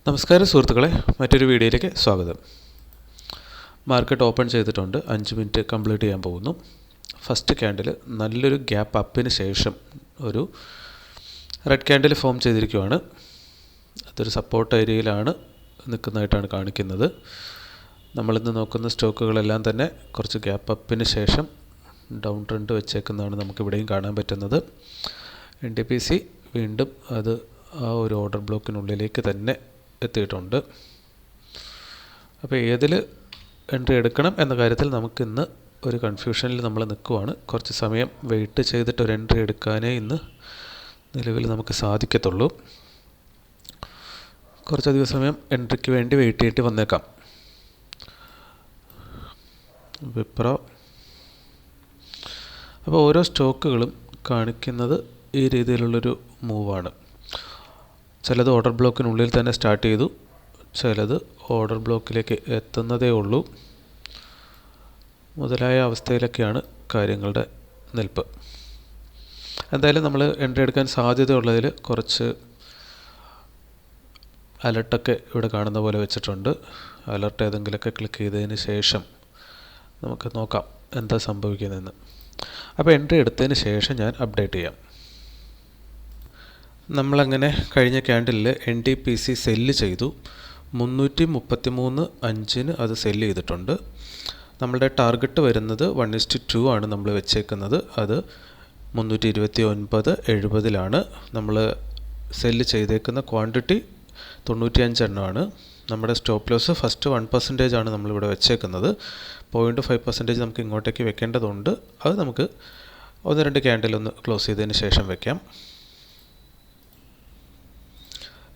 നമസ്കാരം സുഹൃത്തുക്കളെ, മറ്റൊരു വീഡിയോയിലേക്ക് സ്വാഗതം. മാർക്കറ്റ് ഓപ്പൺ ചെയ്തിട്ടുണ്ട്. 5 മിനിറ്റ് കംപ്ലീറ്റ് ചെയ്യാൻ പോകുന്നു. ഫസ്റ്റ് ക്യാൻഡിൽ നല്ലൊരു ഗ്യാപ്പ് അപ്പിന് ശേഷം ഒരു റെഡ് ക്യാൻഡിൽ ഫോം ചെയ്തിരിക്കുകയാണ്. അതൊരു സപ്പോർട്ട് ഏരിയയിലാണ് നിൽക്കുന്നതായിട്ടാണ് കാണിക്കുന്നത്. നമ്മളിന്ന് നോക്കുന്ന സ്റ്റോക്കുകളെല്ലാം തന്നെ കുറച്ച് ഗ്യാപ്പ് അപ്പിന് ശേഷം ഡൗൺ ട്രെൻഡ് വെച്ചേക്കുന്നതാണ് നമുക്കിവിടെയും കാണാൻ പറ്റുന്നത്. NTPC വീണ്ടും അത് ആ ഒരു ഓർഡർ ബ്ലോക്കിനുള്ളിലേക്ക് തന്നെ എത്തിയിട്ടുണ്ട്. അപ്പോൾ ഏതിൽ എൻട്രി എടുക്കണം എന്ന കാര്യത്തിൽ നമുക്കിന്ന് ഒരു കൺഫ്യൂഷനിൽ നമ്മൾ നിൽക്കുവാണ്. കുറച്ച് സമയം വെയിറ്റ് ചെയ്തിട്ട് ഒരു എൻട്രി എടുക്കാനേ ഇന്ന് നിലവിൽ നമുക്ക് സാധിക്കത്തുള്ളൂ. കുറച്ചധികം സമയം എൻട്രിക്ക് വേണ്ടി വെയിറ്റ് ചെയ്തിട്ട് വന്നേക്കാം. വിപ്രോ, അപ്പോൾ ഓരോ സ്റ്റോക്കുകളും കാണിക്കുന്നത് ഈ രീതിയിലുള്ളൊരു മൂവാണ്. ചിലത് ഓർഡർ ബ്ലോക്കിനുള്ളിൽ തന്നെ സ്റ്റാർട്ട് ചെയ്തു, ചിലത് ഓർഡർ ബ്ലോക്കിലേക്ക് എത്തുന്നതേ ഉള്ളൂ മുതലായ അവസ്ഥയിലൊക്കെയാണ് കാര്യങ്ങളുടെ നിൽപ്പ്. എന്തായാലും നമ്മൾ എൻട്രി എടുക്കാൻ സാധ്യതയുള്ളതിൽ കുറച്ച് അലർട്ടൊക്കെ ഇവിടെ കാണുന്ന പോലെ വെച്ചിട്ടുണ്ട്. അലർട്ട് ഏതെങ്കിലുമൊക്കെ ക്ലിക്ക് ചെയ്തതിന് ശേഷം നമുക്ക് നോക്കാം എന്താ സംഭവിക്കുന്നതെന്ന്. അപ്പോൾ എൻട്രി എടുത്തതിന് ശേഷം ഞാൻ അപ്ഡേറ്റ് ചെയ്യാം. നമ്മളങ്ങനെ കഴിഞ്ഞ ക്യാൻഡിലിൽ NTPC സെല്ല് ചെയ്തു. 333.5 അത് സെല്ല് ചെയ്തിട്ടുണ്ട്. നമ്മളുടെ ടാർഗറ്റ് വരുന്നത് 1:2 ആണ് നമ്മൾ വെച്ചേക്കുന്നത്. അത് 329.70 നമ്മൾ സെല്ല് ചെയ്തേക്കുന്ന ക്വാണ്ടിറ്റി 95 എണ്ണമാണ്. നമ്മുടെ സ്റ്റോപ്പ് ലോസ് ഫസ്റ്റ് 1% ആണ് നമ്മളിവിടെ വെച്ചേക്കുന്നത്. 0.5% നമുക്ക് ഇങ്ങോട്ടേക്ക് വെക്കേണ്ടതുണ്ട്. അത് നമുക്ക് 1-2 ക്യാൻഡിലൊന്ന് ക്ലോസ് ചെയ്തതിന് ശേഷം വെക്കാം.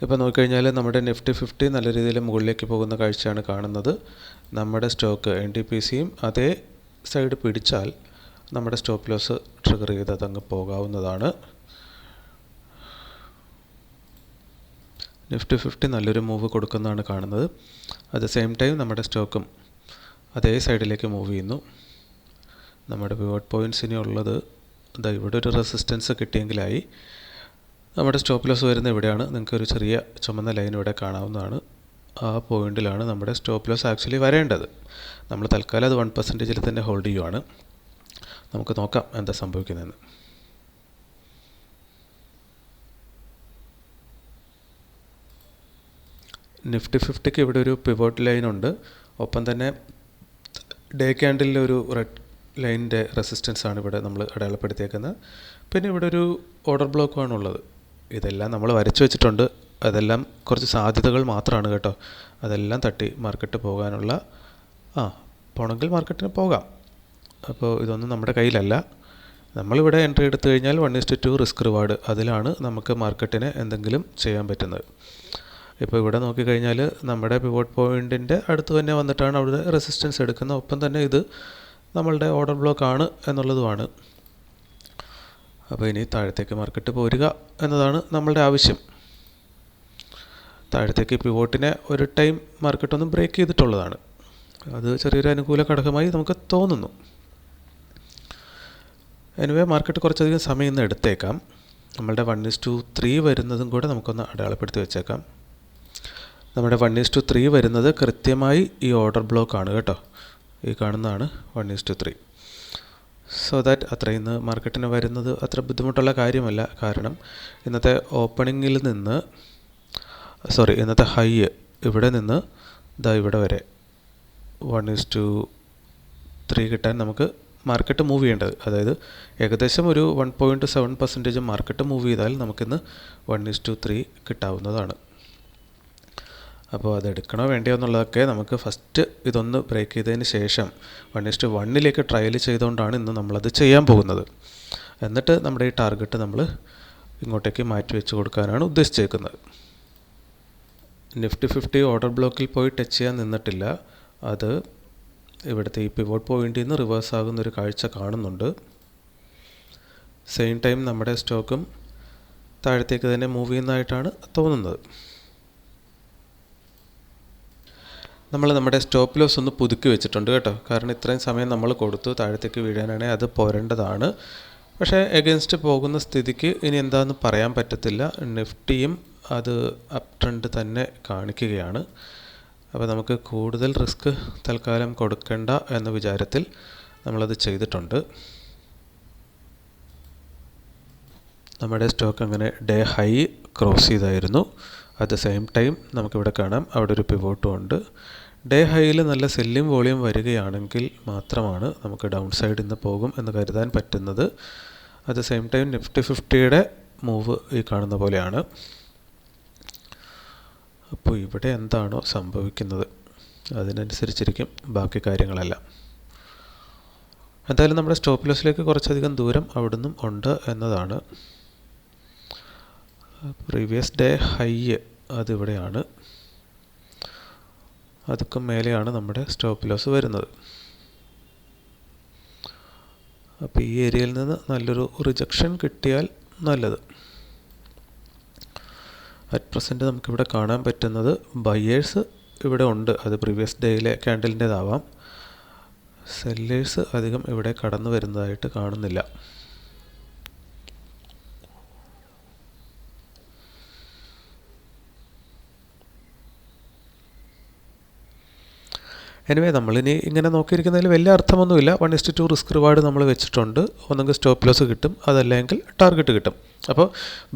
ഇപ്പോൾ നോക്കിക്കഴിഞ്ഞാൽ നമ്മുടെ നിഫ്റ്റി 50 നല്ല രീതിയിൽ മുകളിലേക്ക് പോകുന്ന കാഴ്ചയാണ് കാണുന്നത്. നമ്മുടെ സ്റ്റോക്ക് NTPCയും അതേ സൈഡ് പിടിച്ചാൽ നമ്മുടെ സ്റ്റോപ്പ് ലോസ് ട്രിഗർ ചെയ്ത് അതങ്ങ് പോകാവുന്നതാണ്. നിഫ്റ്റി 50 നല്ലൊരു മൂവ് കൊടുക്കുന്നതാണ് കാണുന്നത്. അറ്റ് ദ സെയിം ടൈം നമ്മുടെ സ്റ്റോക്കും അതേ സൈഡിലേക്ക് മൂവ് ചെയ്യുന്നു. നമ്മുടെ പിവോട്ട് പോയിൻറ്റ്സ് ഇനി ഉള്ളത് ഇവിടെ ഒരു റെസിസ്റ്റൻസ് കിട്ടിയെങ്കിലായി. നമ്മുടെ സ്റ്റോപ്പ് ലോസ് വരുന്നത് ഇവിടെയാണ്. നിങ്ങൾക്കൊരു ചെറിയ ചുമന്ന ലൈൻ ഇവിടെ കാണാവുന്നതാണ്. ആ പോയിന്റിലാണ് നമ്മുടെ സ്റ്റോപ്പ് ലോസ് ആക്ച്വലി വരേണ്ടത്. നമ്മൾ തൽക്കാലം അത് 1% തന്നെ ഹോൾഡ് ചെയ്യുവാണ്. നമുക്ക് നോക്കാം എന്താ സംഭവിക്കുന്നതെന്ന്. നിഫ്റ്റി 50ക്ക് ഇവിടെ ഒരു പിവോട്ട് ലൈനുണ്ട്. ഒപ്പം തന്നെ ഡേ ക്യാൻഡിലിലെ ഒരു റെഡ് ലൈനിൻ്റെ റെസിസ്റ്റൻസ് ആണ് ഇവിടെ നമ്മൾ അടയാളപ്പെടുത്തിയേക്കുന്നത്. പിന്നെ ഇവിടെ ഒരു ഓർഡർ ബ്ലോക്കുമാണുള്ളത്. ഇതെല്ലാം നമ്മൾ വരച്ചു വെച്ചിട്ടുണ്ട്. അതെല്ലാം കുറച്ച് സാധ്യതകൾ മാത്രമാണ് കേട്ടോ. അതെല്ലാം തട്ടി മാർക്കറ്റ് പോകാനുള്ള പോണെങ്കിൽ മാർക്കറ്റിന് പോകാം. അപ്പോൾ ഇതൊന്നും നമ്മുടെ കയ്യിലല്ല. നമ്മളിവിടെ എൻട്രി എടുത്തു കഴിഞ്ഞാൽ 1:2 റിസ്ക് റിവാർഡ്, അതിലാണ് നമുക്ക് മാർക്കറ്റിന് എന്തെങ്കിലും ചെയ്യാൻ പറ്റുന്നത്. ഇപ്പോൾ ഇവിടെ നോക്കിക്കഴിഞ്ഞാൽ നമ്മുടെ പിവോട്ട് പോയിൻറ്റിൻ്റെ അടുത്ത് തന്നെ വന്നിട്ടാണ് അവിടെ റെസിസ്റ്റൻസ് എടുക്കുന്നത്. ഒപ്പം തന്നെ ഇത് നമ്മളുടെ ഓർഡർ ബ്ലോക്കാണ് എന്നുള്ളതുമാണ്. അപ്പോൾ ഇനി താഴത്തേക്ക് മാർക്കറ്റ് പോരുക എന്നതാണ് നമ്മളുടെ ആവശ്യം. താഴത്തേക്ക് പിവോട്ടിനെ ഒരു ടൈം മാർക്കറ്റ് ഒന്ന് ബ്രേക്ക് ചെയ്തിട്ടുള്ളതാണ്. അത് ചെറിയൊരു അനുകൂല ഘടകമായി നമുക്ക് തോന്നുന്നു. എനിവേ മാർക്കറ്റ് കുറച്ചധികം സമയം ഇന്ന് എടുത്തേക്കാം. നമ്മളുടെ 1:3 വരുന്നതും കൂടെ നമുക്കൊന്ന് അടയാളപ്പെടുത്തി വെച്ചേക്കാം. നമ്മുടെ 1:3 വരുന്നത് കൃത്യമായി ഈ ഓർഡർ ബ്ലോക്കാണ് കേട്ടോ. ഈ കാണുന്നതാണ് 1:3. സോ ദാറ്റ് അത്രയും ഇന്ന് മാർക്കറ്റിന് വരുന്നത് അത്ര ബുദ്ധിമുട്ടുള്ള കാര്യമല്ല. കാരണം ഇന്നത്തെ ഓപ്പണിങ്ങിൽ നിന്ന് ഇന്നത്തെ ഹൈ ഇവിടെ നിന്ന് ഇവിടെ വരെ 1:3 കിട്ടാൻ നമുക്ക് മാർക്കറ്റ് മൂവ് ചെയ്യേണ്ടത്. അതായത് ഏകദേശം ഒരു 1.7% മാർക്കറ്റ് മൂവ് ചെയ്താൽ നമുക്കിന്ന് 1:3 കിട്ടാവുന്നതാണ്. അപ്പോൾ അതെടുക്കണോ വേണ്ടിയോ എന്നുള്ളതൊക്കെ നമുക്ക് ഫസ്റ്റ് ഇതൊന്ന് ബ്രേക്ക് ചെയ്തതിന് ശേഷം 1:1 ട്രയൽ ചെയ്തുകൊണ്ടാണ് ഇന്ന് നമ്മളത് ചെയ്യാൻ പോകുന്നത്. എന്നിട്ട് നമ്മുടെ ഈ ടാർഗറ്റ് നമ്മൾ ഇങ്ങോട്ടേക്ക് മാറ്റി വെച്ച് കൊടുക്കാനാണ് ഉദ്ദേശിച്ചേക്കുന്നത്. നിഫ്റ്റി 50 ഓർഡർ ബ്ലോക്കിൽ പോയി ടച്ച് ചെയ്യാൻ നിന്നിട്ടില്ല. അത് ഇവിടുത്തെ ഈ പിവോട്ട് പോയിന്റിൽ നിന്ന് റിവേഴ്സ് ആകുന്നൊരു കാഴ്ച കാണുന്നുണ്ട്. സെയിം ടൈം നമ്മുടെ സ്റ്റോക്കും താഴത്തേക്ക് തന്നെ മൂവ് ചെയ്യുന്നതായിട്ടാണ് തോന്നുന്നത്. നമ്മൾ നമ്മുടെ സ്റ്റോപ്പ് ലോസ് ഒന്ന് പുതുക്കി വെച്ചിട്ടുണ്ട് കേട്ടോ. കാരണം ഇത്രയും സമയം നമ്മൾ കൊടുത്തു, താഴത്തേക്ക് വീഴാനാണെങ്കിൽ അത് പോരേണ്ടതാണ്. പക്ഷേ എഗൻസ്റ്റ് പോകുന്ന സ്ഥിതിക്ക് ഇനി എന്താണെന്ന് പറയാൻ പറ്റത്തില്ല. നിഫ്റ്റിയും അത് അപ് ട്രെൻഡ് തന്നെ കാണിക്കുകയാണ്. അപ്പോൾ നമുക്ക് കൂടുതൽ റിസ്ക് തൽക്കാലം കൊടുക്കേണ്ട എന്ന വിചാരത്തിൽ നമ്മളത് ചെയ്തിട്ടുണ്ട്. നമ്മുടെ സ്റ്റോക്ക് അങ്ങനെ ഡേ ഹൈ ക്രോസ് ചെയ്തായിരുന്നു. അറ്റ് ദ സെയിം ടൈം നമുക്കിവിടെ കാണാം അവിടെ ഒരു പിവോട്ടും ഉണ്ട്. ഡേ ഹൈയിൽ നല്ല സെല്ലിംഗ് വോളിയം വരികയാണെങ്കിൽ മാത്രമാണ് നമുക്ക് ഡൗൺ സൈഡ് ഇന്ന് പോകും എന്ന് കരുതാൻ പറ്റുന്നത്. At the same time Nifty 50യുടെ മൂവ് ഈ കാണുന്ന പോലെയാണ്. അപ്പോൾ ഇവിടെ എന്താണോ സംഭവിക്കുന്നത് അതിനനുസരിച്ചിരിക്കും ബാക്കി കാര്യങ്ങളെല്ലാം. എന്തായാലും നമ്മുടെ സ്റ്റോപ്പ് ലോസിലേക്ക് കുറച്ചധികം ദൂരം അവിടുന്ന് ഉണ്ട് എന്നതാണ്. പ്രീവിയസ് ഡേ ഹൈ അതിവിടെയാണ്, അതൊക്കെ മേലെയാണ് നമ്മുടെ സ്റ്റോപ്പ് ലോസ് വരുന്നത്. അപ്പോൾ ഈ ഏരിയയിൽ നിന്ന് നല്ലൊരു റിജക്ഷൻ കിട്ടിയാൽ നല്ലത്. അറ്റ് പ്രസൻറ്റ് നമുക്കിവിടെ കാണാൻ പറ്റുന്നത് ബയേഴ്സ് ഇവിടെ ഉണ്ട്, അത് പ്രീവിയസ് ഡേയിലെ ക്യാൻഡലിൻ്റേതാവാം. സെല്ലേഴ്സ് അധികം ഇവിടെ കടന്നു വരുന്നതായിട്ട് കാണുന്നില്ല. എനിവേ നമ്മളിനി ഇങ്ങനെ നോക്കിയിരിക്കുന്നതിൽ വലിയ അർത്ഥമൊന്നുമില്ല. 1:2 റിസ്ക് റിവാർഡ് നമ്മൾ വെച്ചിട്ടുണ്ട്. ഒന്നെങ്കിൽ സ്റ്റോപ്പ് ലോസ് കിട്ടും, അതല്ലെങ്കിൽ ടാർഗറ്റ് കിട്ടും. അപ്പോൾ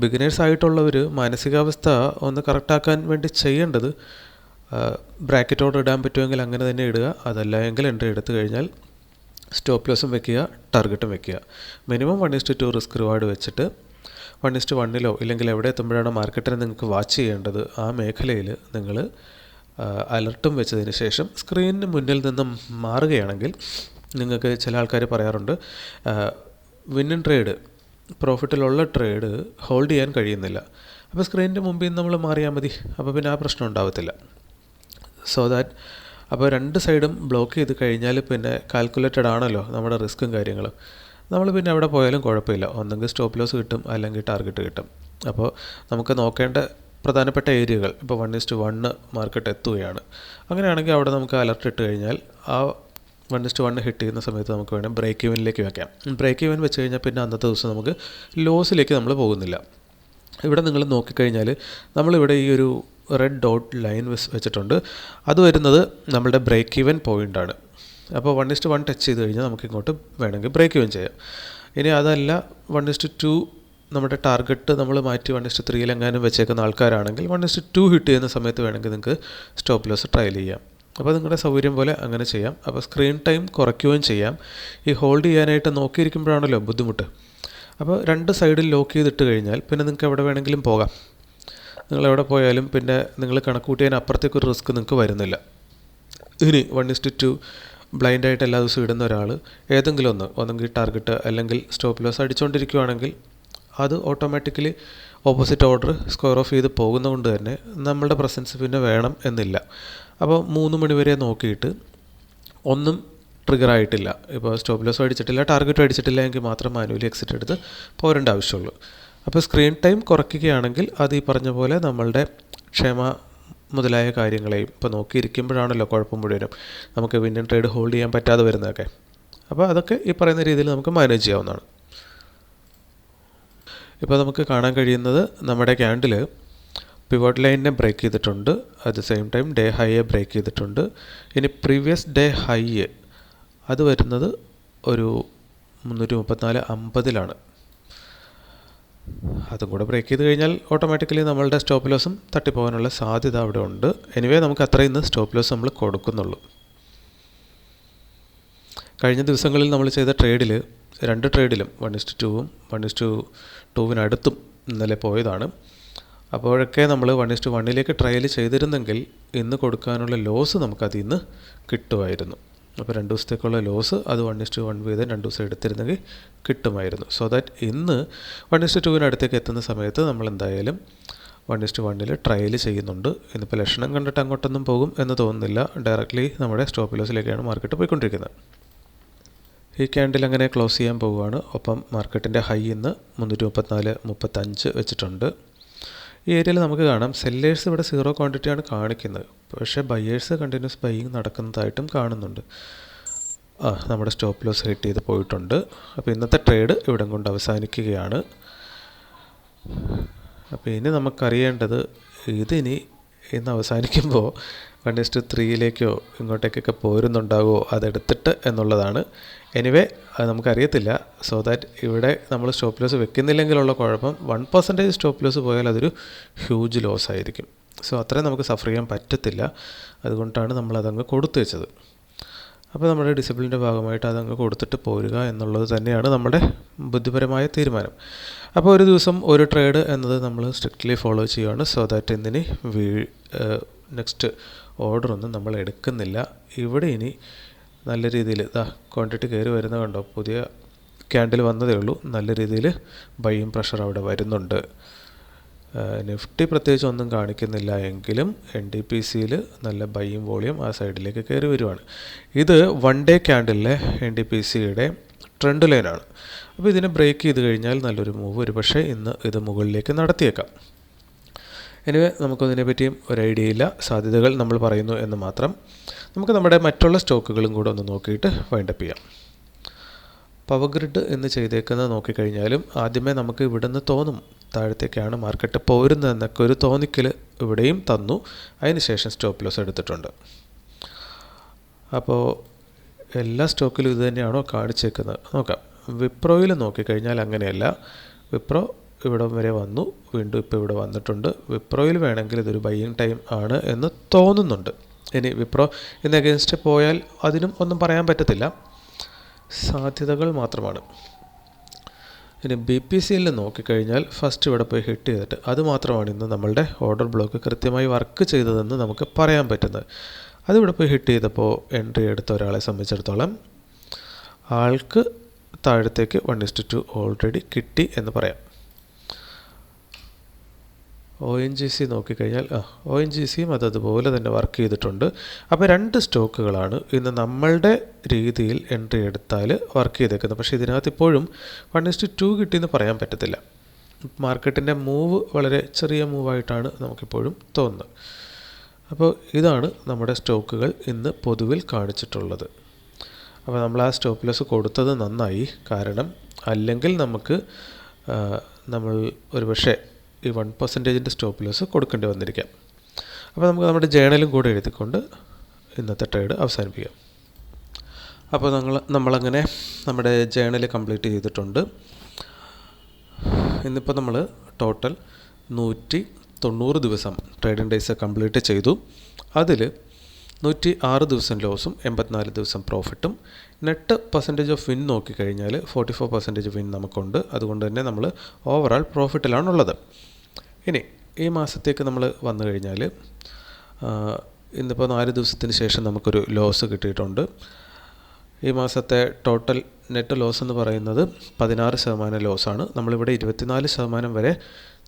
ബിഗിനേഴ്സ് ആയിട്ടുള്ളവർ മാനസികാവസ്ഥ ഒന്ന് കറക്റ്റാക്കാൻ വേണ്ടി ചെയ്യേണ്ടത് ബ്രാക്കറ്റ് ഓർഡർ ഇടാൻ പറ്റുമെങ്കിൽ അങ്ങനെ തന്നെ ഇടുക, അതല്ല എങ്കിൽ എൻട്രി എടുത്തു കഴിഞ്ഞാൽ സ്റ്റോപ്പ് ലോസും വെക്കുക, ടാർഗറ്റും വെക്കുക. മിനിമം 1:2 റിസ്ക് റിവാർഡ് വെച്ചിട്ട് 1:1 ഇല്ലെങ്കിൽ എവിടെ എത്തുമ്പോഴാണ് മാർക്കറ്റിനെ നിങ്ങൾക്ക് വാച്ച് ചെയ്യേണ്ടത് ആ മേഖലയിൽ നിങ്ങൾ അലർട്ടും വെച്ചതിന് ശേഷം സ്ക്രീനിന് മുന്നിൽ നിന്നും മാറുകയാണെങ്കിൽ നിങ്ങൾക്ക് ചില ആൾക്കാർ പറയാറുണ്ട് വിന്നിൻ ട്രേഡ്, പ്രോഫിറ്റിലുള്ള ട്രേഡ് ഹോൾഡ് ചെയ്യാൻ കഴിയുന്നില്ല. അപ്പോൾ സ്ക്രീനിൻ്റെ മുമ്പിൽ നിന്ന് നമ്മൾ മാറിയാൽ മതി, അപ്പോൾ പിന്നെ ആ പ്രശ്നം ഉണ്ടാവത്തില്ല. സോ ദാറ്റ് അപ്പോൾ രണ്ട് സൈഡും ബ്ലോക്ക് ചെയ്ത് കഴിഞ്ഞാൽ പിന്നെ കാൽക്കുലേറ്റഡ് ആണല്ലോ നമ്മുടെ റിസ്ക്കും കാര്യങ്ങളും. നമ്മൾ പിന്നെ എവിടെ പോയാലും കുഴപ്പമില്ല, ഒന്നെങ്കിൽ സ്റ്റോപ്പ് ലോസ് കിട്ടും അല്ലെങ്കിൽ ടാർഗറ്റ് കിട്ടും. അപ്പോൾ നമുക്ക് നോക്കേണ്ട പ്രധാനപ്പെട്ട ഏരിയകൾ ഇപ്പോൾ 1:1 മാർക്കറ്റ് എത്തുകയാണ്. അങ്ങനെയാണെങ്കിൽ അവിടെ നമുക്ക് അലർട്ട് ഇട്ട് കഴിഞ്ഞാൽ ആ 1:1 ഹിറ്റ് ചെയ്യുന്ന സമയത്ത് നമുക്ക് വേണം ബ്രേക്ക് ഈവനിലേക്ക് വെക്കാം. ബ്രേക്ക് ഈവൻ വെച്ച് കഴിഞ്ഞാൽ പിന്നെ അന്നത്തെ ദിവസം നമുക്ക് ലോസിലേക്ക് നമ്മൾ പോകുന്നില്ല. ഇവിടെ നിങ്ങൾ നോക്കിക്കഴിഞ്ഞാൽ നമ്മളിവിടെ ഈ ഒരു റെഡ് ഡോട്ട് ലൈൻ വെച്ചിട്ടുണ്ട്. അത് വരുന്നത് നമ്മളുടെ ബ്രേക്ക് ഈവൻ പോയിൻ്റാണ്. അപ്പോൾ 1:1 ടച്ച് ചെയ്ത് കഴിഞ്ഞാൽ നമുക്ക് ഇങ്ങോട്ട് വേണമെങ്കിൽ ബ്രേക്ക് ഈവൻ ചെയ്യാം. ഇനി അതല്ല 1:2 നമ്മുടെ ടാർഗറ്റ് നമ്മൾ മാറ്റി 1:3 എങ്ങാനും വെച്ചേക്കുന്ന ആൾക്കാരാണെങ്കിൽ 1:2 ഹിറ്റ് ചെയ്യുന്ന സമയത്ത് വേണമെങ്കിൽ നിങ്ങൾക്ക് സ്റ്റോപ്പ് ലോസ് ട്രയൽ ചെയ്യാം. അപ്പോൾ നിങ്ങളുടെ സൗകര്യം പോലെ അങ്ങനെ ചെയ്യാം. അപ്പോൾ സ്ക്രീൻ ടൈം കുറയ്ക്കുകയും ചെയ്യാം. ഈ ഹോൾഡ് ചെയ്യാനായിട്ട് നോക്കിയിരിക്കുമ്പോഴാണല്ലോ ബുദ്ധിമുട്ട്. അപ്പോൾ രണ്ട് സൈഡിൽ ലോക്ക് ചെയ്തിട്ട് കഴിഞ്ഞാൽ പിന്നെ നിങ്ങൾക്ക് എവിടെ വേണമെങ്കിലും പോകാം. നിങ്ങളെവിടെ പോയാലും പിന്നെ നിങ്ങൾ കണക്കൂട്ടിയതിന് അപ്പുറത്തേക്കൊരു റിസ്ക് നിങ്ങൾക്ക് വരുന്നില്ല. ഇനി 1:2 ബ്ലൈൻഡായിട്ട് എല്ലാ ദിവസവും ഇടുന്ന ഒരാൾ ഏതെങ്കിലും ഒന്നെങ്കിൽ ടാർഗറ്റ് അല്ലെങ്കിൽ സ്റ്റോപ്പ് ലോസ് അടിച്ചുകൊണ്ടിരിക്കുകയാണെങ്കിൽ അത് automatically opposite order square of ചെയ്ത് പോകുന്നതുകൊണ്ട് തന്നെ നമ്മളുടെ പ്രസൻസ് പിന്നെ വേണം എന്നില്ല. അപ്പോൾ 3 മണി വരെ നോക്കിയിട്ട് ഒന്നും ട്രിഗർ ആയിട്ടില്ല, ഇപ്പോൾ സ്റ്റോപ്പ് ലോസും അടിച്ചിട്ടില്ല ടാർഗറ്റും അടിച്ചിട്ടില്ല എങ്കിൽ മാത്രം മാനുവലി എക്സിറ്റ് എടുത്ത് പോരേണ്ട ആവശ്യമുള്ളൂ. അപ്പോൾ സ്ക്രീൻ ടൈം കുറയ്ക്കുകയാണെങ്കിൽ അത് ഈ പറഞ്ഞ പോലെ നമ്മളുടെ ക്ഷമ മുതലായ കാര്യങ്ങളെയും ഇപ്പോൾ നോക്കിയിരിക്കുമ്പോഴാണല്ലോ കുഴപ്പം മുഴുവനും നമുക്ക് വിന്നിൻ ട്രേഡ് ഹോൾഡ് ചെയ്യാൻ പറ്റാതെ വരുന്നതൊക്കെ. അപ്പോൾ അതൊക്കെ ഈ പറയുന്ന രീതിയിൽ നമുക്ക് മാനേജ് ചെയ്യാവുന്നതാണ്. ഇപ്പോൾ നമുക്ക് കാണാൻ കഴിയുന്നത് നമ്മുടെ ക്യാൻഡിൽ പിവോട്ട് ലൈനിനെ ബ്രേക്ക് ചെയ്തിട്ടുണ്ട്, at the same time day ഹൈയെ ബ്രേക്ക് ചെയ്തിട്ടുണ്ട്. ഇനി പ്രീവിയസ് ഡേ ഹൈ അത് വരുന്നത് ഒരു 334.50 അതും കൂടെ ബ്രേക്ക് ചെയ്ത് കഴിഞ്ഞാൽ ഓട്ടോമാറ്റിക്കലി നമ്മളുടെ സ്റ്റോപ്പ് ലോസും തട്ടിപ്പോകാനുള്ള സാധ്യത അവിടെ ഉണ്ട്. എനിവേ നമുക്ക് അത്രയും ഇന്ന് സ്റ്റോപ്പ് ലോസ് നമ്മൾ കൊടുക്കുന്നുള്ളൂ. കഴിഞ്ഞ ദിവസങ്ങളിൽ നമ്മൾ ചെയ്ത ട്രേഡിൽ 2 ട്രേഡിലും 1:2 1:2 ഇന്നലെ പോയതാണ്. അപ്പോഴൊക്കെ നമ്മൾ 1:1 ട്രയൽ ചെയ്തിരുന്നെങ്കിൽ ഇന്ന് കൊടുക്കാനുള്ള ലോസ് നമുക്കതിൽ നിന്ന് കിട്ടുമായിരുന്നു. അപ്പോൾ 2 ദിവസത്തേക്കുള്ള ലോസ് അത് 1:1 വീതം 2 ദിവസം എടുത്തിരുന്നെങ്കിൽ കിട്ടുമായിരുന്നു. സോ ദാറ്റ് ഇന്ന് 1:2 അടുത്തേക്ക് എത്തുന്ന സമയത്ത് നമ്മൾ എന്തായാലും 1:1 ട്രയൽ ചെയ്യുന്നുണ്ട്. ഇന്നിപ്പോൾ ലക്ഷണം കണ്ടിട്ട് അങ്ങോട്ടൊന്നും പോകും എന്ന് തോന്നുന്നില്ല. ഡയറക്റ്റ്ലി നമ്മുടെ സ്റ്റോപ്പ് ലോസിലേക്കാണ് മാർക്കറ്റ് പോയിക്കൊണ്ടിരിക്കുന്നത്. ഈ ക്യാൻഡിൽ അങ്ങനെ ക്ലോസ് ചെയ്യാൻ പോവുകയാണ്. ഒപ്പം മാർക്കറ്റിൻ്റെ ഹൈ ഇന്ന് 334.35 വെച്ചിട്ടുണ്ട്. ഈ ഏരിയയിൽ നമുക്ക് കാണാം സെല്ലേഴ്സ് ഇവിടെ 0 ക്വാണ്ടിറ്റിയാണ് കാണിക്കുന്നത്, പക്ഷേ ബയേഴ്സ് കണ്ടിന്യൂസ് ബൈയിങ് നടക്കുന്നതായിട്ടും കാണുന്നുണ്ട്. നമ്മുടെ സ്റ്റോപ്പ് ലോസ് ഹിറ്റ് ചെയ്ത് പോയിട്ടുണ്ട്. അപ്പോൾ ഇന്നത്തെ ട്രേഡ് ഇവിടെ കൊണ്ട് അവസാനിക്കുകയാണ്. അപ്പോൾ ഇനി നമുക്കറിയേണ്ടത് ഇതിനി ഇന്ന് അവസാനിക്കുമ്പോൾ 1:3 ഇങ്ങോട്ടേക്കൊക്കെ പോരുന്നുണ്ടാകുമോ അതെടുത്തിട്ട് എന്നുള്ളതാണ്. എനിവേ അത് നമുക്കറിയത്തില്ല. സോ ദാറ്റ് ഇവിടെ നമ്മൾ സ്റ്റോപ്പ് ലോസ് വെക്കുന്നില്ലെങ്കിലുള്ള കുഴപ്പം 1% സ്റ്റോപ്പ് ലോസ് പോയാൽ അതൊരു ഹ്യൂജ് ലോസ് ആയിരിക്കും. സോ അത്രയും നമുക്ക് സഫർ ചെയ്യാൻ പറ്റത്തില്ല. അതുകൊണ്ടാണ് നമ്മളതങ്ങ് കൊടുത്തു വെച്ചത്. അപ്പോൾ നമ്മുടെ ഡിസിപ്ലിൻ്റെ ഭാഗമായിട്ട് അതങ്ങ് കൊടുത്തിട്ട് പോരുക എന്നുള്ളത് തന്നെയാണ് നമ്മുടെ ബുദ്ധിപരമായ തീരുമാനം. അപ്പോൾ ഒരു ദിവസം ഒരു ട്രേഡ് എന്നത് നമ്മൾ സ്ട്രിക്റ്റ്ലി ഫോളോ ചെയ്യുകയാണ്. സോ ദാറ്റ് എന്തിന് നെക്സ്റ്റ് ഓർഡറൊന്നും നമ്മൾ എടുക്കുന്നില്ല. ഇവിടെ ഇനി നല്ല രീതിയിൽ ക്വാണ്ടിറ്റി കയറി വരുന്ന കണ്ടോ, പുതിയ ക്യാൻഡിൽ വന്നതേ ഉള്ളൂ. നല്ല രീതിയിൽ ബൈയിങ് പ്രഷർ അവിടെ വരുന്നുണ്ട്. നിഫ്റ്റി പ്രത്യേകിച്ച് ഒന്നും കാണിക്കുന്നില്ല എങ്കിലും NDPCയിൽ നല്ല ബൈയിങ് വോളിയം ആ സൈഡിലേക്ക് കയറി വരുവാണ്. ഇത് 1 ഡേ ക്യാൻഡിലെ NDPCയുടെ ട്രെൻഡ് ലൈനാണ്. അപ്പോൾ ഇതിനെ ബ്രേക്ക് ചെയ്ത് കഴിഞ്ഞാൽ നല്ലൊരു മൂവ് ഒരു പക്ഷേ ഇന്ന് ഇത് മുകളിലേക്ക് നടത്തിയേക്കാം. എനിവേ നമുക്കതിനെപ്പറ്റിയും ഒരു ഐഡിയ ഇല്ല. സാധ്യതകൾ നമ്മൾ പറയുന്നു എന്ന് മാത്രം. നമുക്ക് നമ്മുടെ മറ്റുള്ള സ്റ്റോക്കുകളും കൂടെ ഒന്ന് നോക്കിയിട്ട് വൈൻഡപ്പ് ചെയ്യാം. പവർ ഗ്രിഡ് എന്ന് ചെയ്തേക്കുന്നത് നോക്കിക്കഴിഞ്ഞാലും ആദ്യമേ നമുക്ക് ഇവിടുന്ന് തോന്നും താഴത്തേക്കാണ് മാർക്കറ്റ് പോരുന്നതെന്നൊക്കെ ഒരു തോന്നിക്കൽ ഇവിടെയും തന്നു. അതിനുശേഷം സ്റ്റോപ്പ് ലോസ് എടുത്തിട്ടുണ്ട്. അപ്പോൾ എല്ലാ സ്റ്റോക്കിലും ഇത് തന്നെയാണോ കാണിച്ചേക്കുന്നത് നോക്കാം. വിപ്രോയിൽ നോക്കിക്കഴിഞ്ഞാൽ അങ്ങനെയല്ല. വിപ്രോ ഇവിടെ വരെ വന്നു, വീണ്ടും ഇപ്പോൾ ഇവിടെ വന്നിട്ടുണ്ട്. വിപ്രോയിൽ വേണമെങ്കിൽ ഇതൊരു ബൈയിങ് ടൈം ആണ് എന്ന് തോന്നുന്നുണ്ട്. ഇനി വിപ്രോ ഇന്ന് അഗെയിൻസ്റ്റ് പോയാൽ അതിനും ഒന്നും പറയാൻ പറ്റത്തില്ല, സാധ്യതകൾ മാത്രമാണ്. ഇനി BPCയിൽ നോക്കിക്കഴിഞ്ഞാൽ ഫസ്റ്റ് ഇവിടെ പോയി ഹിറ്റ് ചെയ്തിട്ട് അത് മാത്രമാണ് ഇന്ന് നമ്മളുടെ ഓർഡർ ബ്ലോക്ക് കൃത്യമായി വർക്ക് ചെയ്തതെന്ന് നമുക്ക് പറയാൻ പറ്റുന്നത്. അതിവിടെ പോയി ഹിറ്റ് ചെയ്തപ്പോൾ എൻട്രി എടുത്ത ഒരാളെ സംബന്ധിച്ചിടത്തോളം ആൾക്ക് താഴത്തേക്ക് 1:2 ഓൾറെഡി കിട്ടി എന്ന് പറയാം. ONGC നോക്കിക്കഴിഞ്ഞാൽ ONGCയും അതുപോലെ തന്നെ വർക്ക് ചെയ്തിട്ടുണ്ട്. അപ്പോൾ 2 സ്റ്റോക്കുകളാണ് ഇന്ന് നമ്മളുടെ രീതിയിൽ എൻട്രി എടുത്താൽ വർക്ക് ചെയ്തേക്കുന്നത്. പക്ഷേ ഇതിനകത്ത് ഇപ്പോഴും 1:2 കിട്ടിയെന്ന് പറയാൻ പറ്റത്തില്ല. മാർക്കറ്റിൻ്റെ മൂവ് വളരെ ചെറിയ മൂവായിട്ടാണ് നമുക്കിപ്പോഴും തോന്നുന്നത്. അപ്പോൾ ഇതാണ് നമ്മുടെ സ്റ്റോക്കുകൾ ഇന്ന് പൊതുവിൽ കാണിച്ചിട്ടുള്ളത്. അപ്പോൾ നമ്മൾ ആ സ്റ്റോപ്പ് ലോസ് കൊടുത്തത് നന്നായി. കാരണം അല്ലെങ്കിൽ നമ്മൾ ഒരു പക്ഷേ ഈ 1% സ്റ്റോപ്പ് ലോസ് കൊടുക്കേണ്ടി വന്നിരിക്കാം. അപ്പോൾ നമുക്ക് നമ്മുടെ ജേണലും കൂടെ എഴുതിക്കൊണ്ട് ഇന്നത്തെ ട്രേഡ് അവസാനിപ്പിക്കാം. അപ്പോൾ നമ്മളങ്ങനെ നമ്മുടെ ജേണൽ കംപ്ലീറ്റ് ചെയ്തിട്ടുണ്ട്. ഇന്നിപ്പോൾ നമ്മൾ ടോട്ടൽ 190 ദിവസം ട്രേഡിംഗ് ഡേയ്സ് കംപ്ലീറ്റ് ചെയ്തു. അതിൽ 106 ദിവസം ലോസും 84 ദിവസം പ്രോഫിറ്റും. നെറ്റ് പെർസെൻറ്റേജ് ഓഫ് വിൻ നോക്കിക്കഴിഞ്ഞാൽ 44% വിൻ നമുക്കുണ്ട്. അതുകൊണ്ട് തന്നെ നമ്മൾ ഓവറാൾ പ്രോഫിറ്റിലാണുള്ളത്. ഇനി ഈ മാസത്തേക്ക് നമ്മൾ വന്നു കഴിഞ്ഞാൽ ഇന്നിപ്പോൾ 4 ദിവസത്തിന് ശേഷം നമുക്കൊരു ലോസ് കിട്ടിയിട്ടുണ്ട്. ഈ മാസത്തെ ടോട്ടൽ നെറ്റ് ലോസ് എന്ന് പറയുന്നത് 16% ലോസാണ്. നമ്മളിവിടെ 24% വരെ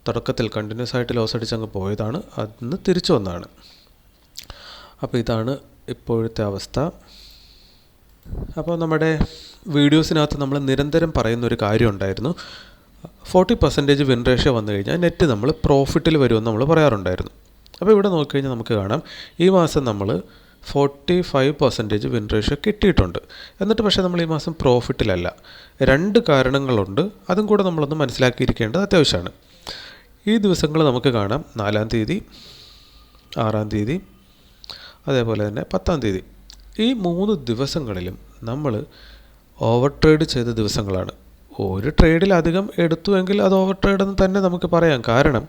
തുടക്കത്തിൽ കണ്ടിന്യൂസ് ആയിട്ട് ലോസ് അടിച്ചങ്ങ് പോയതാണ്. അതിന് തിരിച്ചു വന്നതാണ്. അപ്പോൾ ഇതാണ് ഇപ്പോഴത്തെ അവസ്ഥ. അപ്പോൾ നമ്മുടെ വീഡിയോസിനകത്ത് നമ്മൾ നിരന്തരം പറയുന്നൊരു കാര്യം ഉണ്ടായിരുന്നു, 40% വിൻ റേഷ്യോ വന്നു കഴിഞ്ഞാൽ നെറ്റ് നമ്മൾ പ്രോഫിറ്റിൽ വരുമെന്ന് നമ്മൾ പറയാറുണ്ടായിരുന്നു. അപ്പോൾ ഇവിടെ നോക്കിക്കഴിഞ്ഞാൽ നമുക്ക് കാണാം ഈ മാസം നമ്മൾ 45% വിൻ റേഷ്യോ കിട്ടിയിട്ടുണ്ട്. എന്നിട്ട് പക്ഷേ നമ്മൾ ഈ മാസം പ്രോഫിറ്റിലല്ല. 2 കാരണങ്ങളുണ്ട്. അതും കൂടെ നമ്മളൊന്ന് മനസ്സിലാക്കിയിരിക്കേണ്ടത് അത്യാവശ്യമാണ്. ഈ ദിവസങ്ങൾ നമുക്ക് കാണാം 4-ാം തീയതി, 6-ാം തീയതി, അതേപോലെ തന്നെ 10-ാം തീയതി. ഈ 3 ദിവസങ്ങളിലും നമ്മൾ ഓവർ ട്രേഡ് ചെയ്ത ദിവസങ്ങളാണ്. ഒരു ട്രേഡിലധികം എടുത്തുവെങ്കിൽ അത് ഓവർ ട്രേഡ് എന്ന് തന്നെ നമുക്ക് പറയാം. കാരണം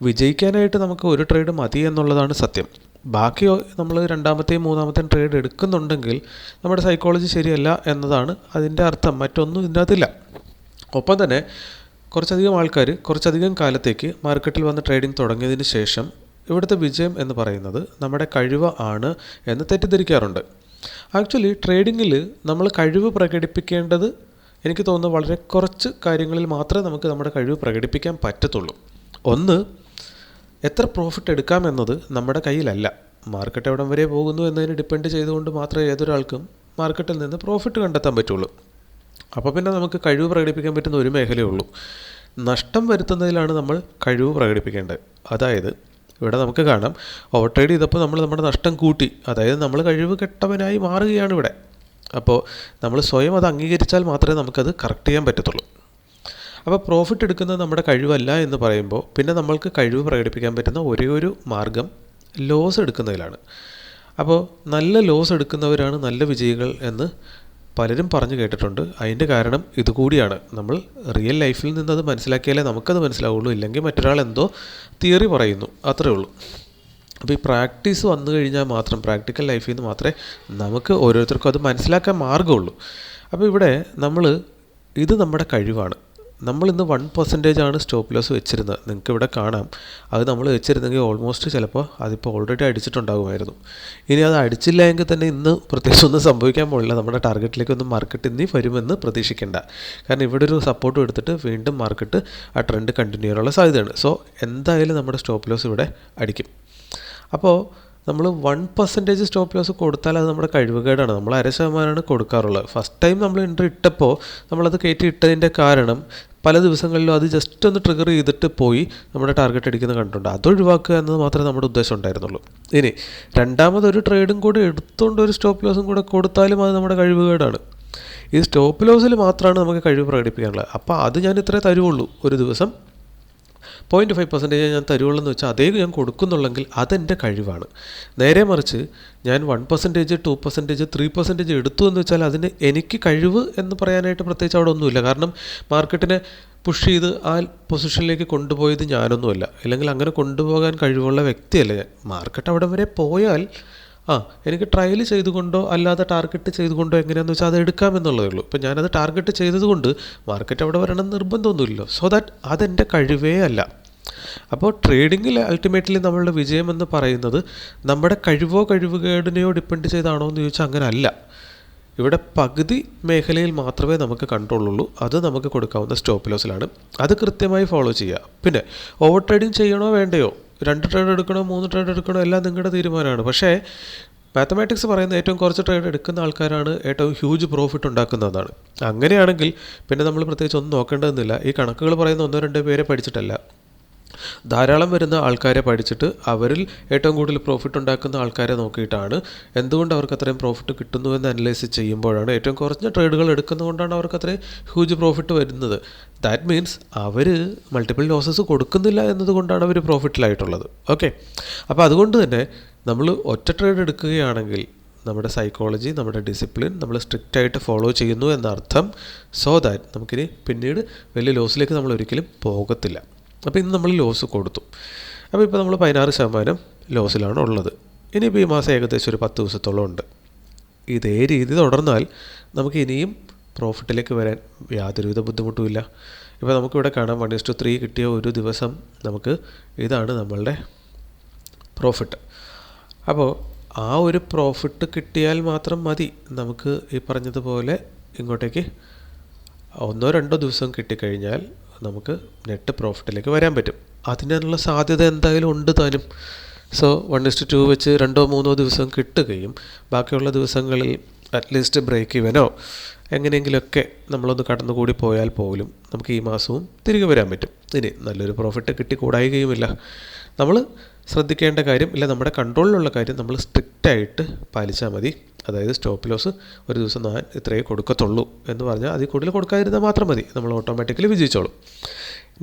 വിജയിക്കാനായിട്ട് നമുക്ക് ഒരു ട്രേഡ് മതി എന്നുള്ളതാണ് സത്യം. ബാക്കി നമ്മൾ 2-ാമത്തെയും 3-ാമത്തെയും ട്രേഡ് എടുക്കുന്നുണ്ടെങ്കിൽ നമ്മുടെ സൈക്കോളജി ശരിയല്ല എന്നതാണ് അതിൻ്റെ അർത്ഥം. മറ്റൊന്നും ഇതിൻ്റെ അകത്തില്ല. ഒപ്പം തന്നെ കുറച്ചധികം ആൾക്കാർ കുറച്ചധികം കാലത്തേക്ക് മാർക്കറ്റിൽ വന്ന് ട്രേഡിംഗ് തുടങ്ങിയതിന് ശേഷം ഇവിടുത്തെ വിജയം എന്ന് പറയുന്നത് നമ്മുടെ കഴിവ് ആണ് എന്ന് തെറ്റിദ്ധരിക്കാറുണ്ട്. ആക്ച്വലി ട്രേഡിങ്ങിൽ നമ്മൾ കഴിവ് പ്രകടിപ്പിക്കേണ്ടത് എനിക്ക് തോന്നുന്നു വളരെ കുറച്ച് കാര്യങ്ങളിൽ മാത്രമേ നമുക്ക് നമ്മുടെ കഴിവ് പ്രകടിപ്പിക്കാൻ പറ്റത്തുള്ളൂ. ഒന്ന്, എത്ര പ്രോഫിറ്റ് എടുക്കാമെന്നത് നമ്മുടെ കയ്യിലല്ല. മാർക്കറ്റ് എവിടം വരെ പോകുന്നു എന്നതിന് ഡിപ്പെൻഡ് ചെയ്തുകൊണ്ട് മാത്രമേ ഏതൊരാൾക്കും മാർക്കറ്റിൽ നിന്ന് പ്രോഫിറ്റ് കണ്ടെത്താൻ പറ്റുള്ളൂ. അപ്പോൾ പിന്നെ നമുക്ക് കഴിവ് പ്രകടിപ്പിക്കാൻ പറ്റുന്ന ഒരു മേഖലയേ ഉള്ളൂ. നഷ്ടം വരുത്തുന്നതിലാണ് നമ്മൾ കഴിവ് പ്രകടിപ്പിക്കേണ്ടത്. അതായത് ഇവിടെ നമുക്ക് കാണാം ഓവർ ട്രേഡ് ചെയ്തപ്പോൾ നമ്മൾ നമ്മുടെ നഷ്ടം കൂട്ടി. അതായത് നമ്മൾ കഴിവ് കെട്ടവനായി മാറുകയാണ് ഇവിടെ. അപ്പോൾ നമ്മൾ സ്വയം അത് അംഗീകരിച്ചാൽ മാത്രമേ നമുക്കത് കറക്റ്റ് ചെയ്യാൻ പറ്റത്തുള്ളൂ. അപ്പോൾ പ്രോഫിറ്റ് എടുക്കുന്നത് നമ്മുടെ കഴിവല്ല എന്ന് പറയുമ്പോൾ പിന്നെ നമ്മൾക്ക് കഴിവ് പ്രകടിപ്പിക്കാൻ പറ്റുന്ന ഒരേ ഒരു മാർഗം ലോസ് എടുക്കുന്നതിലാണ്. അപ്പോൾ നല്ല ലോസ് എടുക്കുന്നവരാണ് നല്ല വിജയികൾ എന്ന് പലരും പറഞ്ഞു കേട്ടിട്ടുണ്ട്. അതിൻ്റെ കാരണം ഇതുകൂടിയാണ്. നമ്മൾ റിയൽ ലൈഫിൽ നിന്നത് മനസ്സിലാക്കിയാലേ നമുക്കത് മനസ്സിലാവുള്ളൂ. ഇല്ലെങ്കിൽ മറ്റൊരാൾ എന്തോ തിയറി പറയുന്നു, അത്രയേ ഉള്ളൂ. അപ്പോൾ ഈ പ്രാക്ടീസ് വന്നു കഴിഞ്ഞാൽ മാത്രം, പ്രാക്ടിക്കൽ ലൈഫിൽ നിന്ന് മാത്രമേ നമുക്ക് ഓരോരുത്തർക്കും അത് മനസ്സിലാക്കാൻ മാർഗ്ഗമുള്ളൂ. അപ്പോൾ ഇവിടെ ഇത് നമ്മുടെ കഴിവാണ്. നമ്മളിന്ന് 1% സ്റ്റോപ്പ് ലോസ് വെച്ചിരുന്നത്. നിങ്ങൾക്ക് ഇവിടെ കാണാം. അത് നമ്മൾ വെച്ചിരുന്നെങ്കിൽ ഓൾമോസ്റ്റ് ചിലപ്പോൾ അതിപ്പോൾ ഓൾറെഡി അടിച്ചിട്ടുണ്ടാകുമായിരുന്നു. ഇനി അത് അടിച്ചില്ല എങ്കിൽ തന്നെ ഇന്ന് പ്രത്യേകിച്ച് ഒന്നും സംഭവിക്കാൻ പോകില്ല. നമ്മുടെ ടാർഗറ്റിലേക്കൊന്നും മാർക്കറ്റ് ഇനി വരുമെന്ന് പ്രതീക്ഷിക്കേണ്ട. കാരണം ഇവിടെ ഒരു സപ്പോർട്ട് എടുത്തിട്ട് വീണ്ടും മാർക്കറ്റ് ആ ട്രെൻഡ് കണ്ടിന്യൂ ചെയ്യാനുള്ള സാധ്യതയാണ്. സോ എന്തായാലും നമ്മുടെ സ്റ്റോപ്പ് ലോസ് ഇവിടെ അടിക്കും. അപ്പോൾ നമ്മൾ 1% സ്റ്റോപ്പ് ലോസ് കൊടുത്താൽ അത് നമ്മുടെ കഴിവുകേടാണ്. നമ്മൾ 0.5% കൊടുക്കാറുള്ളത്. ഫസ്റ്റ് ടൈം നമ്മൾ എൻട്രി ഇട്ടപ്പോൾ നമ്മളത് കയറ്റി ഇട്ടതിൻ്റെ കാരണം പല ദിവസങ്ങളിലും അത് ജസ്റ്റ് ഒന്ന് ട്രിഗർ ചെയ്തിട്ട് പോയി നമ്മുടെ ടാർഗറ്റ് അടിക്കുന്നത് കണ്ടിട്ടുണ്ട്. അതൊഴിവാക്കുക എന്നത് മാത്രമേ നമ്മുടെ ഉദ്ദേശം ഉണ്ടായിരുന്നുള്ളൂ. ഇനി രണ്ടാമതൊരു ട്രേഡും കൂടി എടുത്തുകൊണ്ട് ഒരു സ്റ്റോപ്പ് ലോസും കൂടെ കൊടുത്താലും അത് നമ്മുടെ കഴിവുകേടാണ്. ഈ സ്റ്റോപ്പ് ലോസിൽ മാത്രമാണ് നമുക്ക് കഴിവ് പ്രകടിപ്പിക്കാനുള്ളത്. അപ്പോൾ അത് ഞാൻ ഇത്രേ തരുവുള്ളൂ, ഒരു ദിവസം 0.5% ഞാൻ തരുവുള്ളൂ എന്ന് വെച്ചാൽ അതേ ഞാൻ കൊടുക്കുന്നുള്ളെങ്കിൽ അതെൻ്റെ കഴിവാണ്. നേരെ മറിച്ച് ഞാൻ 1%, 2%, 3% എടുത്തു എന്ന് വെച്ചാൽ അതിന് എനിക്ക് കഴിവ് എന്ന് പറയാനായിട്ട് പ്രത്യേകിച്ച് അവിടെ ഒന്നുമില്ല. കാരണം മാർക്കറ്റിനെ പുഷ് ചെയ്ത് ആ പൊസിഷനിലേക്ക് കൊണ്ടുപോയത് ഞാനൊന്നുമല്ല, അല്ലെങ്കിൽ അങ്ങനെ കൊണ്ടുപോകാൻ കഴിവുള്ള വ്യക്തിയല്ല ഞാൻ. മാർക്കറ്റ് അവിടെ വരെ പോയാൽ എനിക്ക് ട്രയൽ ചെയ്തുകൊണ്ടോ അല്ലാതെ ടാർഗറ്റ് ചെയ്തുകൊണ്ടോ എങ്ങനെയാണെന്ന് വെച്ചാൽ അത് എടുക്കാമെന്നുള്ളതേ ഉള്ളൂ. ഇപ്പം ഞാനത് ടാർഗറ്റ് ചെയ്തതുകൊണ്ട് മാർക്കറ്റ് അവിടെ വരണം നിർബന്ധമൊന്നുമില്ലല്ലോ. സോ ദാറ്റ് അതെൻ്റെ കഴിവേ അല്ല. അപ്പോൾ ട്രേഡിങ്ങിൽ അൾട്ടിമേറ്റ്ലി നമ്മളുടെ വിജയമെന്ന് പറയുന്നത് നമ്മുടെ കഴിവുകേടിനെയോ ഡിപ്പെൻഡ് ചെയ്താണോ എന്ന് ചോദിച്ചാൽ അങ്ങനെ അല്ല. ഇവിടെ പകുതി മേഖലയിൽ മാത്രമേ നമുക്ക് കൺട്രോളുള്ളൂ. അത് നമുക്ക് കൊടുക്കാവുന്ന സ്റ്റോപ്പ് ലോസിലാണ്. അത് കൃത്യമായി ഫോളോ ചെയ്യുക. പിന്നെ ഓവർ ട്രേഡിങ് ചെയ്യണോ വേണ്ടയോ, 2 ട്രേഡ് എടുക്കണോ 3 ട്രേഡ് എടുക്കണോ എല്ലാം നിങ്ങളുടെ തീരുമാനമാണ്. പക്ഷേ മാത്തമാറ്റിക്സ് പറയുന്ന ഏറ്റവും കുറച്ച് ട്രേഡ് എടുക്കുന്ന ആൾക്കാരാണ് ഏറ്റവും ഹ്യൂജ് പ്രോഫിറ്റ് ഉണ്ടാക്കുന്നതാണ്. അങ്ങനെയാണെങ്കിൽ പിന്നെ നമ്മൾ പ്രത്യേകിച്ച് ഒന്നും നോക്കേണ്ടതെന്നില്ല. ഈ കണക്കുകൾ പറയുന്ന 1-2 പേരെ പഠിച്ചിട്ടല്ല, ധാരാളം വരുന്ന ആൾക്കാരെ പഠിച്ചിട്ട് അവരിൽ ഏറ്റവും കൂടുതൽ പ്രോഫിറ്റ് ഉണ്ടാക്കുന്ന ആൾക്കാരെ നോക്കിയിട്ടാണ് എന്തുകൊണ്ട് അവർക്ക് അത്രയും പ്രോഫിറ്റ് കിട്ടുന്നു എന്ന് അനലൈസ് ചെയ്യുമ്പോഴാണ് ഏറ്റവും കുറഞ്ഞ ട്രേഡുകൾ എടുക്കുന്നതുകൊണ്ടാണ് അവർക്ക് അത്രയും ഹ്യൂജ് പ്രോഫിറ്റ് വരുന്നത്. ദാറ്റ് മീൻസ് അവർ മൾട്ടിപ്പിൾ ലോസസ് കൊടുക്കുന്നില്ല എന്നതുകൊണ്ടാണ് അവർ പ്രോഫിറ്റിലായിട്ടുള്ളത്. ഓക്കെ, അപ്പോൾ അതുകൊണ്ട് തന്നെ നമ്മൾ ഒറ്റ ട്രേഡ് എടുക്കുകയാണെങ്കിൽ നമ്മുടെ സൈക്കോളജി, നമ്മുടെ ഡിസിപ്ലിൻ നമ്മൾ സ്ട്രിക്റ്റായിട്ട് ഫോളോ ചെയ്യുന്നു എന്നർത്ഥം. സോ ദാറ്റ് നമുക്കിനി പിന്നീട് വലിയ ലോസിലേക്ക് നമ്മൾ ഒരിക്കലും പോകത്തില്ല. അപ്പോൾ ഇന്ന് നമ്മൾ ലോസ് കൊടുത്തു. അപ്പോൾ ഇപ്പോൾ നമ്മൾ 16% ലോസിലാണ് ഉള്ളത്. ഇനിയിപ്പോൾ ഈ മാസം ഏകദേശം ഒരു 10 ദിവസത്തോളം ഉണ്ട്. ഇതേ രീതി തുടർന്നാൽ നമുക്ക് ഇനിയും പ്രോഫിറ്റിലേക്ക് വരാൻ യാതൊരുവിധ ബുദ്ധിമുട്ടുമില്ല. ഇപ്പോൾ നമുക്കിവിടെ കാണാം 1:3 കിട്ടിയ ഒരു ദിവസം നമുക്ക് ഇതാണ് നമ്മളുടെ പ്രോഫിറ്റ്. അപ്പോൾ ആ ഒരു പ്രോഫിറ്റ് കിട്ടിയാൽ മാത്രം മതി നമുക്ക് ഈ പറഞ്ഞതുപോലെ ഇങ്ങോട്ടേക്ക് 1-2 ദിവസം കിട്ടിക്കഴിഞ്ഞാൽ നമുക്ക് നെറ്റ് പ്രോഫിറ്റിലേക്ക് വരാൻ പറ്റും. അതിനുള്ള സാധ്യത എന്തായാലും ഉണ്ട് താനും. സോ 1:2 വെച്ച് 2-3 ദിവസം കിട്ടുകയും ബാക്കിയുള്ള ദിവസങ്ങളിൽ അറ്റ്ലീസ്റ്റ് ബ്രേക്ക് ഇവനോ എങ്ങനെയെങ്കിലുമൊക്കെ നമ്മളൊന്ന് കടന്നുകൂടി പോയാൽ പോലും നമുക്ക് ഈ മാസവും തിരികെ വരാൻ പറ്റും. ഇനി നല്ലൊരു പ്രോഫിറ്റ് കിട്ടിക്കൂടായികയുമില്ല. നമ്മൾ ശ്രദ്ധിക്കേണ്ട കാര്യം, ഇല്ല നമ്മുടെ കൺട്രോളിലുള്ള കാര്യം നമ്മൾ സ്ട്രിക്റ്റായിട്ട് പാലിച്ചാൽ മതി. അതായത് സ്റ്റോപ്പ് ലോസ് ഒരു ദിവസം ഞാൻ ഇത്രയേ കൊടുക്കത്തുള്ളൂ എന്ന് പറഞ്ഞാൽ അതിൽ കൂടുതൽ കൊടുക്കാതിരുന്നാൽ മാത്രം മതി. നമ്മൾ ഓട്ടോമാറ്റിക്കലി വിജയിച്ചോളും.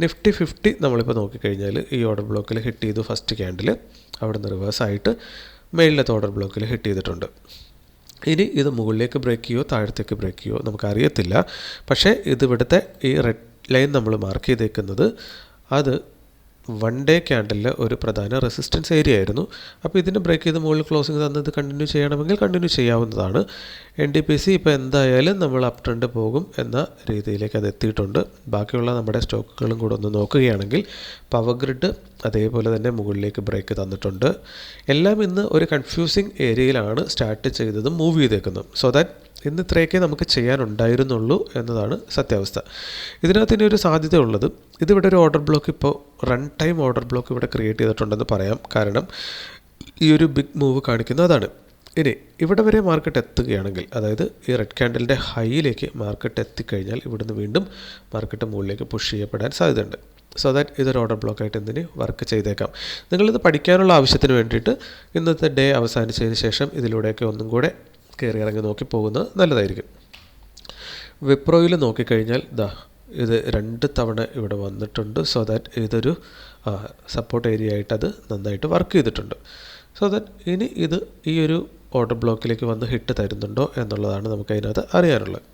നിഫ്റ്റി 50 നമ്മളിപ്പോൾ നോക്കിക്കഴിഞ്ഞാൽ ഈ ഓർഡർ ബ്ലോക്കിൽ ഹിറ്റ് ചെയ്തു. ഫസ്റ്റ് ക്യാൻഡിൽ അവിടെ നിന്ന് റിവേഴ്സായിട്ട് മേളിലത്തെ ഓർഡർ ബ്ലോക്കിൽ ഹിറ്റ് ചെയ്തിട്ടുണ്ട്. ഇനി ഇത് മുകളിലേക്ക് ബ്രേക്ക് ചെയ്യുമോ താഴത്തേക്ക് ബ്രേക്ക് ചെയ്യുമോ നമുക്കറിയത്തില്ല. പക്ഷേ ഇതിവിടുത്തെ ഈ റെഡ് ലൈൻ നമ്മൾ മാർക്ക് ചെയ്തേക്കുന്നത് അത് 1 ഡേ ക്യാൻഡലിൽ ഒരു പ്രധാന റെസിസ്റ്റൻസ് ഏരിയ ആയിരുന്നു. അപ്പോൾ ഇതിന് ബ്രേക്ക് ചെയ്ത് മുകളിൽ ക്ലോസിങ് തന്നത് കണ്ടിന്യൂ ചെയ്യണമെങ്കിൽ കണ്ടിന്യൂ ചെയ്യാവുന്നതാണ്. NTPC ഇപ്പോൾ എന്തായാലും നമ്മൾ അപ് ട്രെൻഡ് പോകും എന്ന രീതിയിലേക്ക് അത് എത്തിയിട്ടുണ്ട്. ബാക്കിയുള്ള നമ്മുടെ സ്റ്റോക്കുകളും കൂടെ ഒന്ന് നോക്കുകയാണെങ്കിൽ പവർ ഗ്രിഡ് അതേപോലെ തന്നെ മുകളിലേക്ക് ബ്രേക്ക് തന്നിട്ടുണ്ട്. എല്ലാം ഇന്ന് ഒരു കൺഫ്യൂസിങ് ഏരിയയിലാണ് സ്റ്റാർട്ട് ചെയ്തതും മൂവ് ചെയ്തേക്കുന്നതും. സോ ദാറ്റ് ഇന്ന് ഇത്രയൊക്കെ നമുക്ക് ചെയ്യാനുണ്ടായിരുന്നുള്ളൂ എന്നതാണ് സത്യാവസ്ഥ. ഇതിനകത്ത് ഇനി ഒരു സാധ്യത ഉള്ളത്, ഇതിവിടെ ഒരു ഓർഡർ ബ്ലോക്ക്, ഇപ്പോൾ റൺ ടൈം ഓർഡർ ബ്ലോക്ക് ഇവിടെ ക്രിയേറ്റ് ചെയ്തിട്ടുണ്ടെന്ന് പറയാം. കാരണം ഈ ഒരു ബിഗ് മൂവ് കാണിക്കുന്നത് അതാണ്. ഇനി ഇവിടെ വരെ മാർക്കറ്റ് എത്തുകയാണെങ്കിൽ, അതായത് ഈ റെഡ് ക്യാൻഡലിൻ്റെ ഹൈയിലേക്ക് മാർക്കറ്റ് എത്തിക്കഴിഞ്ഞാൽ ഇവിടുന്ന് വീണ്ടും മാർക്കറ്റ് മുകളിലേക്ക് പുഷ് ചെയ്യപ്പെടാൻ സാധ്യതയുണ്ട്. സോ ദാറ്റ് ഇതൊരു ഓർഡർ ബ്ലോക്കായിട്ട് എന്തിന് വർക്ക് ചെയ്തേക്കാം. നിങ്ങളിത് പഠിക്കാനുള്ള ആവശ്യത്തിന് വേണ്ടിയിട്ട് ഇന്നത്തെ ഡേ അവസാനിച്ചതിന് ശേഷം ഇതിലൂടെയൊക്കെ ഒന്നും കൂടെ കയറി ഇറങ്ങി നോക്കി പോകുന്നത് നല്ലതായിരിക്കും. വിപ്രോയിൽ നോക്കിക്കഴിഞ്ഞാൽ ഇത് 2 തവണ ഇവിടെ വന്നിട്ടുണ്ട്. സോ ദാറ്റ് ഇതൊരു സപ്പോർട്ട് ഏരിയ ആയിട്ട് അത് നന്നായിട്ട് വർക്ക് ചെയ്തിട്ടുണ്ട്. സോ ദാറ്റ് ഇനി ഇത് ഈ ഒരു ഓർഡർ ബ്ലോക്കിലേക്ക് വന്ന് ഹിറ്റ് തരുന്നുണ്ടോ എന്നുള്ളതാണ് നമുക്കതിനകത്ത് അറിയാനുള്ളത്.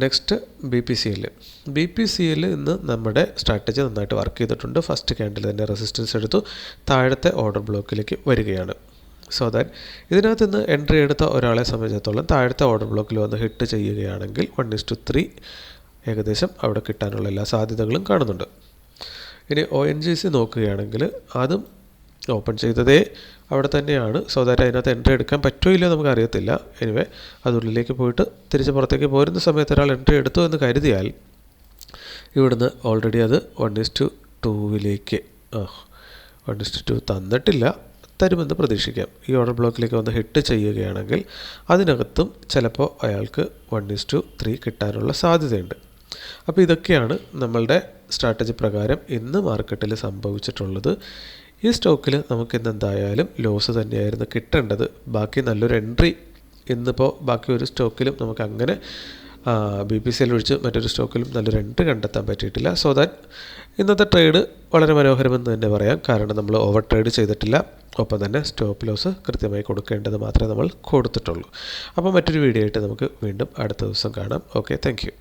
നെക്സ്റ്റ് BPCL ഇന്ന് നമ്മുടെ സ്ട്രാറ്റജി നന്നായിട്ട് വർക്ക് ചെയ്തിട്ടുണ്ട്. ഫസ്റ്റ് ക്യാൻഡിൽ തന്നെ റെസിസ്റ്റൻസ് എടുത്തു താഴത്തെ ഓർഡർ ബ്ലോക്കിലേക്ക് വരികയാണ്. സോ ദാറ്റ് ഇതിനകത്ത് നിന്ന് എൻട്രി എടുത്ത ഒരാളെ സംബന്ധിച്ചിടത്തോളം താഴത്തെ ഓർഡർ ബ്ലോക്കിൽ വന്ന് ഹിറ്റ് ചെയ്യുകയാണെങ്കിൽ 1:3 ഏകദേശം അവിടെ കിട്ടാനുള്ള എല്ലാ സാധ്യതകളും കാണുന്നുണ്ട്. ഇനി ONGC നോക്കുകയാണെങ്കിൽ അതും ഓപ്പൺ ചെയ്തതേ അവിടെ തന്നെയാണ്. സോ ദാറ്റ് അതിനകത്ത് എൻട്രി എടുക്കാൻ പറ്റുമോ ഇല്ലയോ നമുക്കറിയത്തില്ല. എനിവേ അതുള്ളിലേക്ക് പോയിട്ട് തിരിച്ച് പുറത്തേക്ക് പോരുന്ന സമയത്ത് ഒരാൾ എൻട്രി എടുത്തു എന്ന് കരുതിയാൽ ഇവിടുന്ന് ഓൾറെഡി അത് 1:2 1:2 തന്നിട്ടില്ല, തരുമെന്ന് പ്രതീക്ഷിക്കാം. ഈ ഓർഡർ ബ്ലോക്കിലേക്ക് വന്ന് ഹിറ്റ് ചെയ്യുകയാണെങ്കിൽ അതിനകത്തും ചിലപ്പോൾ അയാൾക്ക് 1:3 കിട്ടാനുള്ള സാധ്യതയുണ്ട്. അപ്പോൾ ഇതൊക്കെയാണ് നമ്മളുടെ സ്ട്രാറ്റജി പ്രകാരം ഇന്ന് മാർക്കറ്റിൽ സംഭവിച്ചിട്ടുള്ളത്. ഈ സ്റ്റോക്കിൽ നമുക്കിന്ന് എന്തായാലും ലോസ് തന്നെയായിരുന്നു കിട്ടേണ്ടത്. ബാക്കി നല്ലൊരു എൻട്രി ഇന്നിപ്പോൾ ബാക്കി ഒരു സ്റ്റോക്കിലും നമുക്ക് അങ്ങനെ BPCL ഒഴിച്ച് മറ്റൊരു സ്റ്റോക്കിലും നല്ലൊരു എൻട്രി കണ്ടെത്താൻ പറ്റിയിട്ടില്ല. സോ ദാറ്റ് ഇന്നത്തെ ട്രേഡ് വളരെ മനോഹരമെന്ന് തന്നെ പറയാം. കാരണം നമ്മൾ ഓവർ ട്രേഡ് ചെയ്തിട്ടില്ല. ഒപ്പം തന്നെ സ്റ്റോപ്പ് ലോസ് കൃത്യമായി കൊടുക്കേണ്ടത് മാത്രമേ നമ്മൾ കൊടുത്തിട്ടുള്ളൂ. അപ്പോൾ മറ്റൊരു വീഡിയോ ആയിട്ട് നമുക്ക് വീണ്ടും അടുത്ത ദിവസം കാണാം. Okay, thank you.